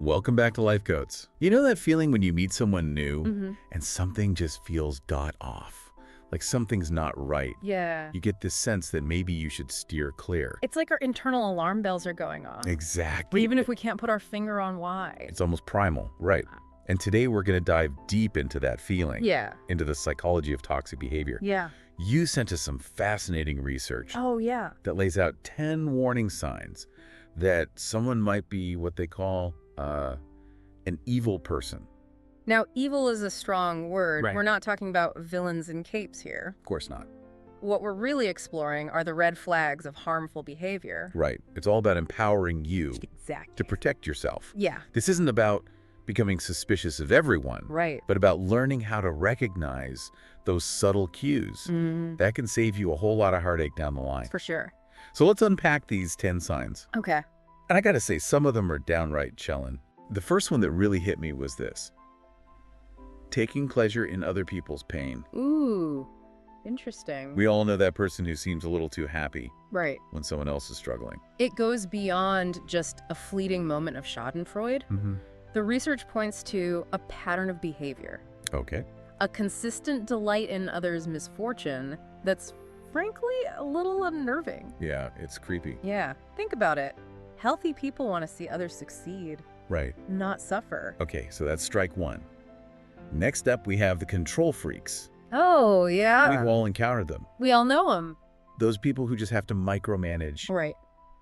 Welcome back to Life Coats. You know that feeling when you meet someone new and something just feels off? Like something's not right. Yeah. You get this sense that maybe you should steer clear. It's like our internal alarm bells are going off. Exactly. Even if we can't put our finger on why. It's almost primal, right? And today we're going to dive deep into that feeling. Yeah. Into the psychology of toxic behavior. Yeah. You sent us some fascinating research. Oh, yeah. That lays out 10 warning signs that someone might be what they call an evil person. Now, evil is a strong word. Right. We're not talking about villains in capes here. Of course not. What we're really exploring are the red flags of harmful behavior. Right. It's all about empowering you Exactly. to protect yourself. Yeah. This isn't about becoming suspicious of everyone, Right. but about learning how to recognize those subtle cues. That can save you a whole lot of heartache down the line. For sure. So let's unpack these 10 signs. Okay. And I gotta say, some of them are downright chillin'. The first one that really hit me was this: taking pleasure in other people's pain. Ooh. Interesting. We all know that person who seems a little too happy Right. when someone else is struggling. It goes beyond just a fleeting moment of schadenfreude. The research points to a pattern of behavior. Okay. A consistent delight in others' misfortune that's frankly a little unnerving. Yeah, it's creepy. Yeah, think about it. Healthy people want to see others succeed, Right. not suffer. Okay, so that's strike one. Next up, we have the control freaks. Oh, yeah. We've all encountered them. We all know them. Those people who just have to micromanage Right.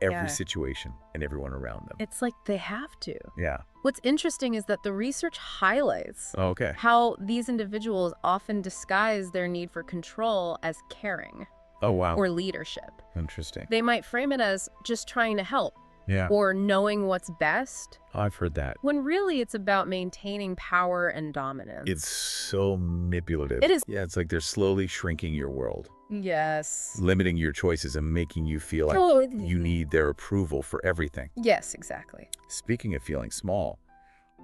every Yeah. situation and everyone around them. It's like they have to. Yeah. What's interesting is that the research highlights Okay. how these individuals often disguise their need for control as caring Oh, wow. or leadership. Interesting. They might frame it as just trying to help Yeah. or knowing what's best, I've heard that. when really it's about maintaining power and dominance. It's so manipulative. It is. Yeah, it's like they're slowly shrinking your world, Yes. limiting your choices and making you feel like Oh, you need their approval for everything. Yes, exactly. Speaking of feeling small,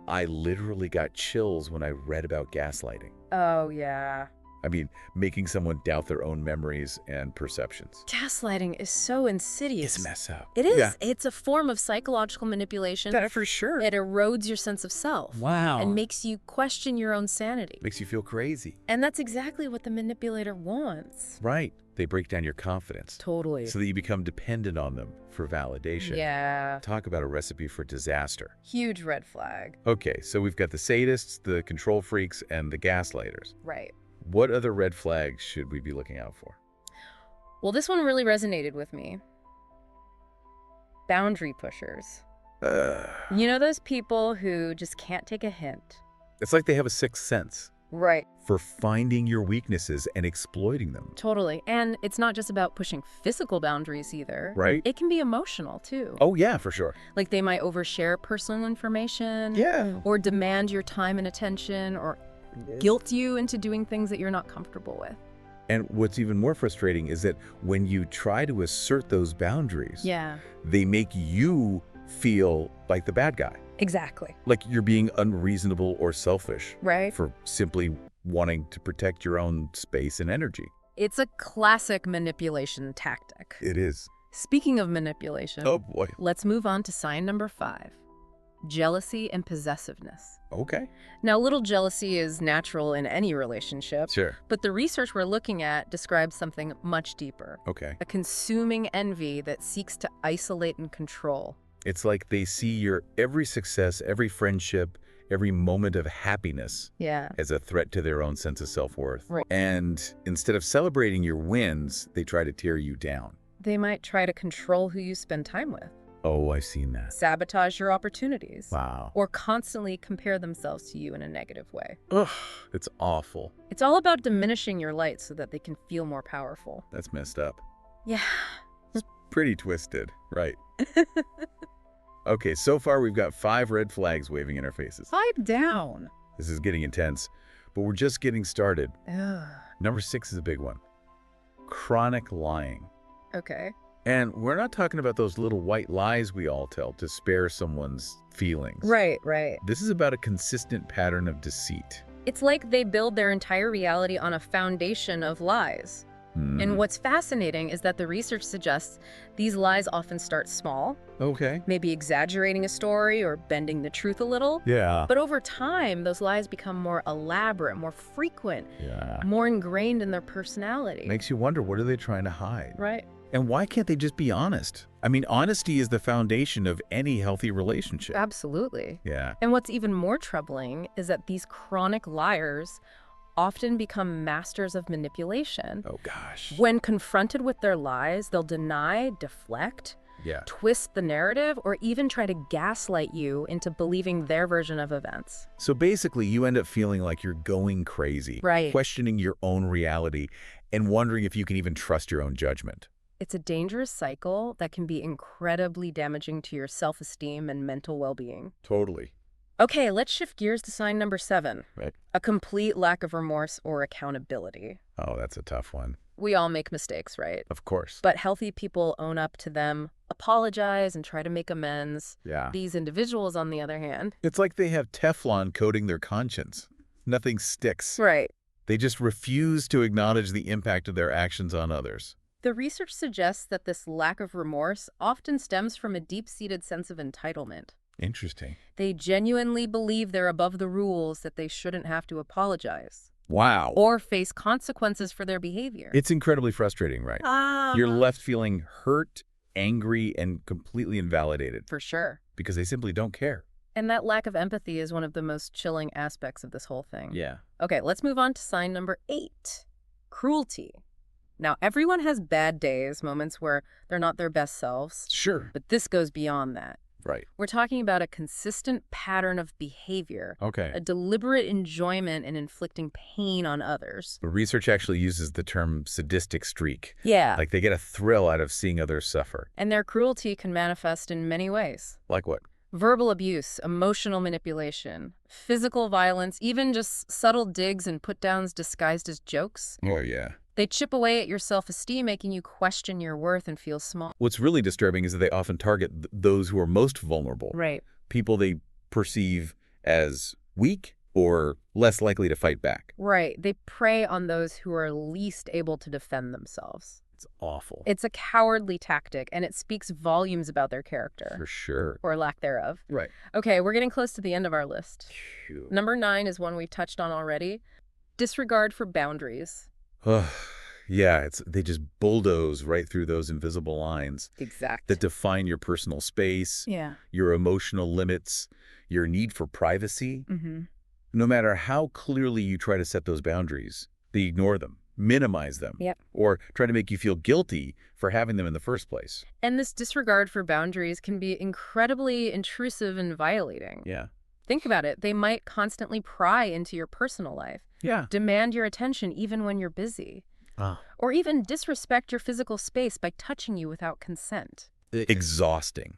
I literally got chills when I read about gaslighting. Oh, yeah. I mean, making someone doubt their own memories and perceptions. Gaslighting is so insidious. It's messed up. It is. Yeah. It's a form of psychological manipulation. Yeah, for sure. It erodes your sense of self. Wow. And makes you question your own sanity. Makes you feel crazy. And that's exactly what the manipulator wants. Right. They break down your confidence Totally. so that you become dependent on them for validation. Yeah. Talk about a recipe for disaster. Huge red flag. Okay, so we've got the sadists, the control freaks, and the gaslighters. Right. What other red flags should we be looking out for? Well, this one really resonated with me. Boundary pushers. You know those people who just can't take a hint? It's like they have a sixth sense Right. for finding your weaknesses and exploiting them. Totally. And it's not just about pushing physical boundaries either. Right. It can be emotional too. Oh, yeah, for sure. Like they might overshare personal information. Yeah. Or demand your time and attention, or guilt you into doing things that you're not comfortable with. And what's even more frustrating is that when you try to assert those boundaries, Yeah. they make you feel like the bad guy. Exactly. Like you're being unreasonable or selfish Right? for simply wanting to protect your own space and energy. It's a classic manipulation tactic. It is. Speaking of manipulation, Oh, boy. let's move on to sign number 5. Jealousy and possessiveness. Okay. Now, a little jealousy is natural in any relationship, Sure. but the research we're looking at describes something much deeper. Okay. A consuming envy that seeks to isolate and control. It's like they see your every success, every friendship, every moment of happiness Yeah. as a threat to their own sense of self-worth. Right. And instead of celebrating your wins, they try to tear you down. They might try to control who you spend time with, Oh, I've seen that. sabotage your opportunities, Wow. or constantly compare themselves to you in a negative way. Ugh, it's awful. It's all about diminishing your light so that they can feel more powerful. That's messed up. Yeah. Pretty twisted, right? Okay, so far we've got 5 red flags waving in our faces. Pipe down. This is getting intense, but we're just getting started. Ugh. Number 6 is a big one. Chronic lying. Okay. And we're not talking about those little white lies we all tell to spare someone's feelings. Right. This is about a consistent pattern of deceit. It's like they build their entire reality on a foundation of lies. And what's fascinating is that the research suggests these lies often start small, Okay. maybe exaggerating a story or bending the truth a little. Yeah. But over time, those lies become more elaborate, more frequent, Yeah. more ingrained in their personality. Makes you wonder, what are they trying to hide? Right. And why can't they just be honest? I mean, honesty is the foundation of any healthy relationship. Absolutely. Yeah. And what's even more troubling is that these chronic liars often become masters of manipulation. Oh, gosh. When confronted with their lies, they'll deny, deflect, Yeah. twist the narrative, or even try to gaslight you into believing their version of events. So basically, you end up feeling like you're going crazy, Right. questioning your own reality and wondering if you can even trust your own judgment. It's a dangerous cycle that can be incredibly damaging to your self-esteem and mental well-being. Totally. Okay, let's shift gears to sign number 7. Right. A complete lack of remorse or accountability. Oh, that's a tough one. We all make mistakes, right? Of course. But healthy people own up to them, apologize, and try to make amends. Yeah. These individuals, on the other hand... It's like they have Teflon coating their conscience. Nothing sticks. Right. They just refuse to acknowledge the impact of their actions on others. The research suggests that this lack of remorse often stems from a deep-seated sense of entitlement. Interesting. They genuinely believe they're above the rules, that they shouldn't have to apologize Wow. or face consequences for their behavior. It's incredibly frustrating, right? You're left feeling hurt, angry, and completely invalidated For sure. because they simply don't care. And that lack of empathy is one of the most chilling aspects of this whole thing. Yeah. Okay, let's move on to sign number 8. Cruelty. Now, everyone has bad days, moments where they're not their best selves, Sure. but this goes beyond that. Right. We're talking about a consistent pattern of behavior, Okay. a deliberate enjoyment in inflicting pain on others. But research actually uses the term sadistic streak. Yeah. Like they get a thrill out of seeing others suffer. And their cruelty can manifest in many ways. Like what? Verbal abuse, emotional manipulation, physical violence, even just subtle digs and put-downs disguised as jokes. Oh, yeah. They chip away at your self-esteem, making you question your worth and feel small. What's really disturbing is that they often target those who are most vulnerable. Right. People they perceive as weak or less likely to fight back. Right. They prey on those who are least able to defend themselves. It's awful. It's a cowardly tactic, and it speaks volumes about their character. For sure. Or lack thereof. Right. Okay, we're getting close to the end of our list. Phew. Number 9 is one we've touched on already. Disregard for boundaries. Yeah, they just bulldoze right through those invisible lines Exact. that define your personal space, Yeah. your emotional limits, your need for privacy. Mm-hmm. No matter how clearly you try to set those boundaries, they ignore them, minimize them, Yep. or try to make you feel guilty for having them in the first place. And this disregard for boundaries can be incredibly intrusive and violating. Yeah. Think about it. They might constantly pry into your personal life, Yeah. demand your attention even when you're busy, or even disrespect your physical space by touching you without consent. Exhausting.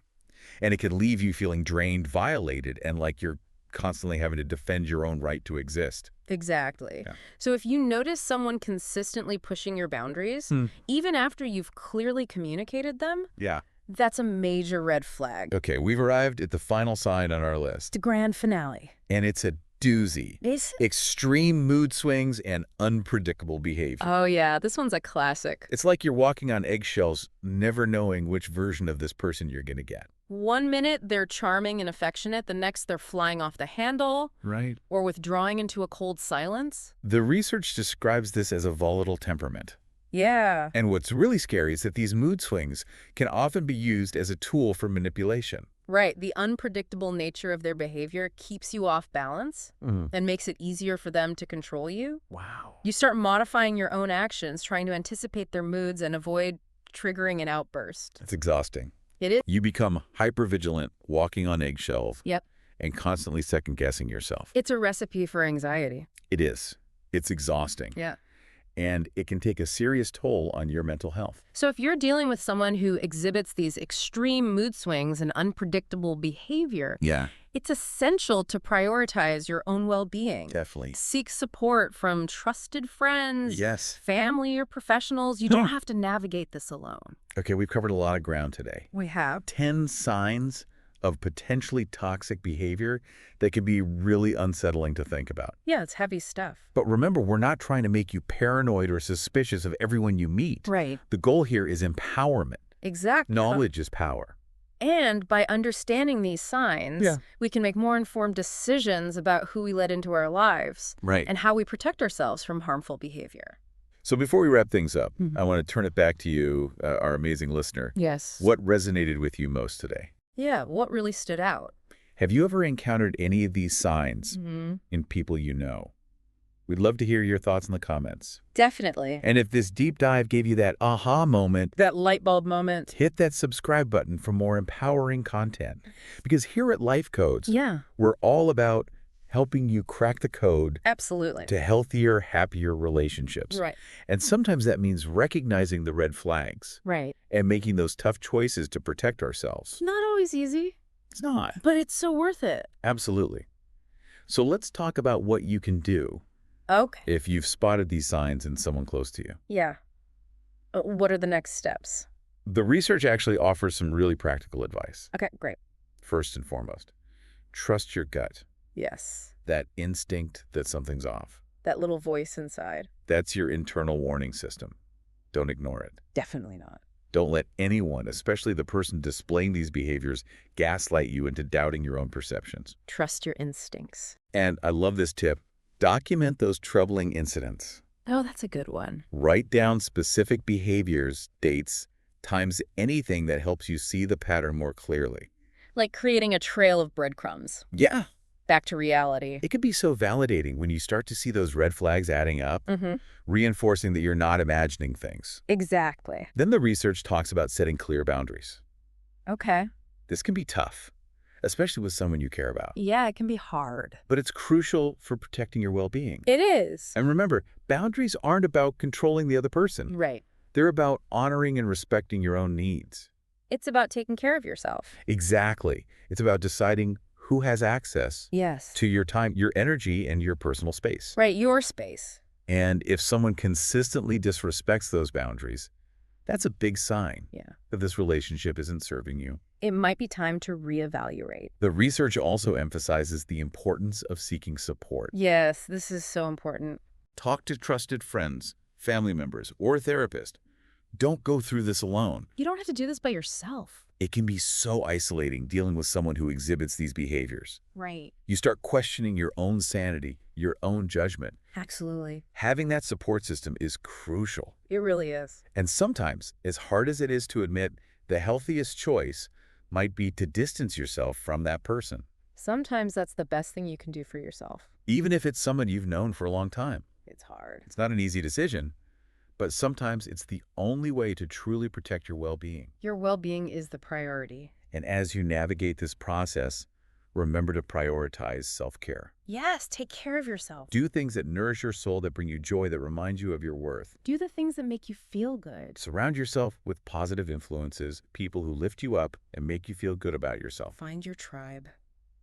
And it can leave you feeling drained, violated, and like you're constantly having to defend your own right to exist. Exactly. Yeah. So if you notice someone consistently pushing your boundaries, even after you've clearly communicated them, Yeah. that's a major red flag. Okay, we've arrived at the final sign on our list, The grand finale. and it's a doozy. Extreme mood swings and unpredictable behavior. Oh yeah, this one's a classic. It's like you're walking on eggshells, never knowing which version of this person you're going to get. 1 minute they're charming and affectionate, the next they're flying off the handle Right. or withdrawing into a cold silence. The research describes this as a volatile temperament. Yeah. And what's really scary is that these mood swings can often be used as a tool for manipulation. Right. The unpredictable nature of their behavior keeps you off balance and makes it easier for them to control you. Wow. You start modifying your own actions, trying to anticipate their moods and avoid triggering an outburst. It's exhausting. It is. You become hypervigilant, walking on eggshells, Yep. and constantly second-guessing yourself. It's a recipe for anxiety. It is. It's exhausting. Yeah. And it can take a serious toll on your mental health. So if you're dealing with someone who exhibits these extreme mood swings and unpredictable behavior, Yeah. it's essential to prioritize your own well-being. Definitely. Seek support from trusted friends, Yes. family, or professionals. You don't have to navigate this alone. Okay, we've covered a lot of ground today. We have. 10 signs of potentially toxic behavior that can be really unsettling to think about. Yeah, it's heavy stuff. But remember, we're not trying to make you paranoid or suspicious of everyone you meet. Right. The goal here is empowerment. Exactly. Knowledge is power. And by understanding these signs, Yeah. we can make more informed decisions about who we let into our lives Right. and how we protect ourselves from harmful behavior. So before we wrap things up, Mhm. I want to turn it back to you, our amazing listener. Yes. What resonated with you most today? Yeah, what really stood out? Have you ever encountered any of these signs Mm-hmm. in people you know? We'd love to hear your thoughts in the comments. Definitely. And if this deep dive gave you that aha moment, That light bulb moment. hit that subscribe button for more empowering content. Because here at Life Codes, Yeah, we're all about helping you crack the code absolutely. to healthier, happier relationships. Right. And sometimes that means recognizing the red flags Right. and making those tough choices to protect ourselves. Not always easy, It's not. but it's so worth it. Absolutely. So let's talk about what you can do Okay. if you've spotted these signs in someone close to you. Yeah. What are the next steps? The research actually offers some really practical advice. Okay, great. First and foremost, trust your gut, Yes. that instinct that something's off. That little voice inside. That's your internal warning system. Don't ignore it. Definitely not. Don't let anyone, especially the person displaying these behaviors, gaslight you into doubting your own perceptions. Trust your instincts. And I love this tip. Document those troubling incidents. Oh, that's a good one. Write down specific behaviors, dates, times, anything that helps you see the pattern more clearly. Like creating a trail of breadcrumbs. Yeah, Back to reality. it can be so validating when you start to see those red flags adding up, Mm-hmm. reinforcing that you're not imagining things. Exactly. Then the research talks about setting clear boundaries. Okay. This can be tough, especially with someone you care about. Yeah, it can be hard. But it's crucial for protecting your well-being. It is. And remember, boundaries aren't about controlling the other person. Right. They're about honoring and respecting your own needs. It's about taking care of yourself. Exactly. It's about deciding who has access Yes. to your time, your energy, and your personal space. Right, your space. And if someone consistently disrespects those boundaries, that's a big sign Yeah. that this relationship isn't serving you. It might be time to reevaluate. The research also emphasizes the importance of seeking support. Yes, this is so important. Talk to trusted friends, family members, or a therapist. Don't go through this alone. You don't have to do this by yourself. It can be so isolating dealing with someone who exhibits these behaviors. Right. You start questioning your own sanity, your own judgment. Absolutely. Having that support system is crucial. It really is. And sometimes, as hard as it is to admit, the healthiest choice might be to distance yourself from that person, Sometimes that's the best thing you can do for yourself. even if it's someone you've known for a long time. It's hard. It's not an easy decision, but sometimes it's the only way to truly protect your well-being. Your well-being is the priority. And as you navigate this process, remember to prioritize self-care. Yes, take care of yourself. Do things that nourish your soul, that bring you joy, that remind you of your worth. Do the things that make you feel good. Surround yourself with positive influences, people who lift you up and make you feel good about yourself. Find your tribe.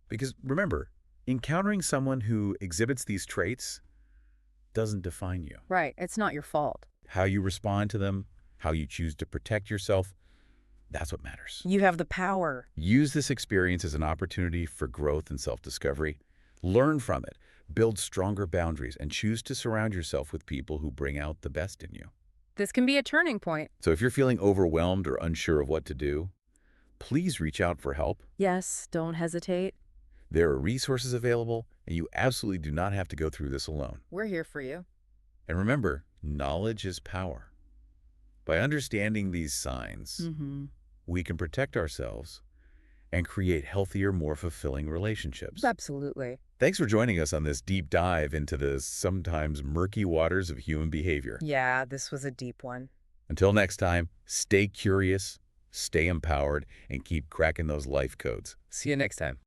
Because remember, encountering someone who exhibits these traits doesn't define you. Right, it's not your fault. How you respond to them, how you choose to protect yourself, that's what matters. You have the power. Use this experience as an opportunity for growth and self-discovery. Learn from it, build stronger boundaries, and choose to surround yourself with people who bring out the best in you. This can be a turning point. So if you're feeling overwhelmed or unsure of what to do, please reach out for help. Yes, don't hesitate. There are resources available, and you absolutely do not have to go through this alone. We're here for you. And remember, knowledge is power. By understanding these signs, Mm-hmm. we can protect ourselves and create healthier, more fulfilling relationships. Absolutely. Thanks for joining us on this deep dive into the sometimes murky waters of human behavior. Yeah, this was a deep one. Until next time, stay curious, stay empowered, and keep cracking those life codes. See you next time.